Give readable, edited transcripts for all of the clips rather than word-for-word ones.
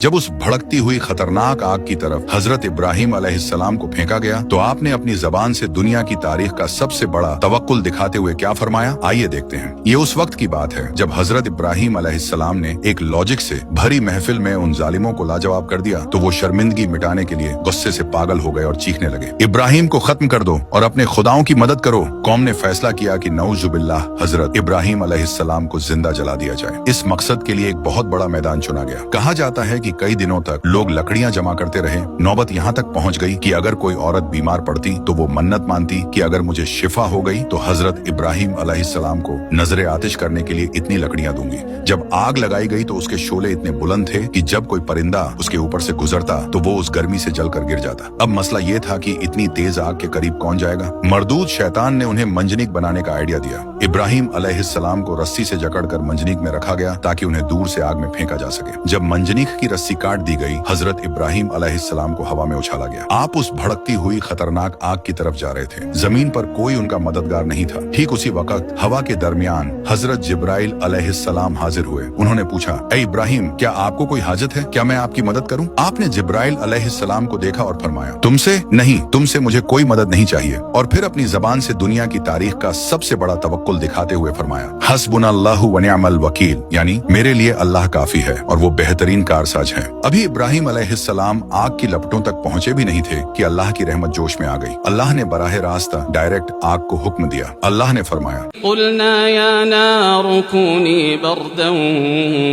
जब उस भड़कती हुई खतरनाक आग की तरफ हजरत इब्राहिम अलैहिस्सलाम को फेंका गया तो आपने अपनी जबान से दुनिया की तारीख का सबसे बड़ा तवक्कुल दिखाते हुए क्या फरमाया, आइए देखते हैं। ये उस वक्त की बात है जब हजरत इब्राहिम अलैहिस्सलाम ने एक लॉजिक से भरी महफिल में उन जालिमों को लाजवाब कर दिया तो वो शर्मिंदगी मिटाने के लिए गुस्से से पागल हो गए और चीखने लगे, इब्राहिम को खत्म कर दो और अपने खुदाओं की मदद करो। कौम ने फैसला किया कि नऊजुबिल्लाह हजरत इब्राहिम अलैहिस्सलाम को जिंदा जला दिया जाए। इस मकसद के लिए एक बहुत बड़ा मैदान चुना गया। कहा जाता है कि कई दिनों तक लोग लकड़ियां जमा करते रहे। नौबत यहाँ तक पहुँच गई कि अगर कोई औरत बीमार पड़ती तो वो मन्नत मानती कि अगर मुझे शिफा हो गई तो हजरत इब्राहिम अलैहिस्सलाम को नजरे आतिश करने के लिए इतनी लकड़ियां दूंगी। जब आग लगाई गई तो उसके शोले इतने बुलंद थे कि जब कोई परिंदा उसके ऊपर से गुजरता तो वो उस गर्मी से जलकर गिर जाता। अब मसला ये था कि इतनी तेज आग के करीब कौन जाएगा। मरदूद शैतान ने उन्हें मंजनिक बनाने का आइडिया दिया। इब्राहिम अलैहिस्सलाम को रस्सी से जकड़कर मंजनिक में रखा गया ताकि उन्हें दूर से आग में फेंका जा सके। जब मंजनिक की रस्सी काट दी गई, हजरत इब्राहिम अलैहिस्सलाम को हवा में उछाला गया। आप उस भड़कती हुई खतरनाक आग की तरफ जा रहे थे। जमीन पर कोई उनका मददगार नहीं था। ठीक उसी वक्त हवा के दरमियान हजरत जिब्राइल अलैहिस्सलाम हाजिर हुए। उन्होंने पूछा, ए इब्राहिम, क्या आपको कोई हाजत है? क्या मैं आपकी मदद करूं? आपने जिब्राइल अलैहिस्सलाम को देखा और फरमाया, तुमसे नहीं, तुमसे मुझे कोई मदद नहीं चाहिए। और फिर अपनी जबान से दुनिया की तारीख का सबसे बड़ा तवक्कुल दिखाते हुए फरमाया, हस्बुनल्लाहु व निअमल वकील, यानी मेरे लिए अल्लाह काफी है और वो बेहतरीन कारसाज है। अभी इब्राहिम अलैहिस्सलाम आग की लपटों तक पहुंचे भी नहीं थे कि अल्लाह की रहमत जोश में आ गई। अल्लाह ने बराह रास्त डायरेक्ट आग को हुक्म दिया। अल्लाह ने फरमाया, कुलना या नारु कूनी बर्दन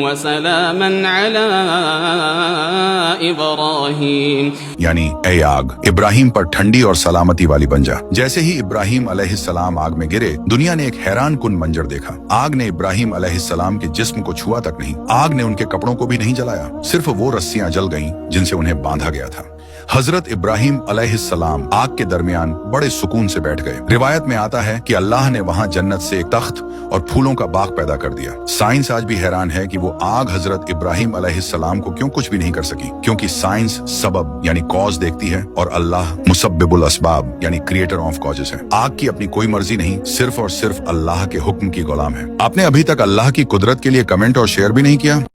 व सलामन अला इब्राहिम, यानी ए आग, इब्राहिम पर ठंडी और सलामती वाली बन जा। जैसे ही इब्राहिम अलैहिस्सलाम आग में गिरे, दुनिया ने एक हैरान कुन मंजर देखा। आग ने इब्राहिम अलैहिस्सलाम के जिस्म को छुआ तक नहीं, आग ने उनके कपड़ों को भी नहीं जलाया, सिर्फ वो रस्सियां जल गईं जिनसे उन्हें बांधा गया था। हजरत इब्राहिम अलैहिस्सलाम आग के दरमियान बड़े सुकून से बैठ गए। रिवायत में आता है कि अल्लाह ने वहां जन्नत से एक तख्त और फूलों का बाग पैदा कर दिया। साइंस आज भी हैरान है कि वो आग हजरत इब्राहिम अलैहिस्सलाम को क्यों कुछ भी नहीं कर सकी, क्योंकि साइंस सबब यानी कॉज देखती है और अल्लाह मुसब्बिबुल असबाब यानी क्रिएटर ऑफ कॉजेस है। आग की अपनी कोई मर्जी नहीं, सिर्फ और सिर्फ अल्लाह के हुक्म की गुलाम है। आपने अभी तक अल्लाह की कुदरत के लिए कमेंट और शेयर भी नहीं किया।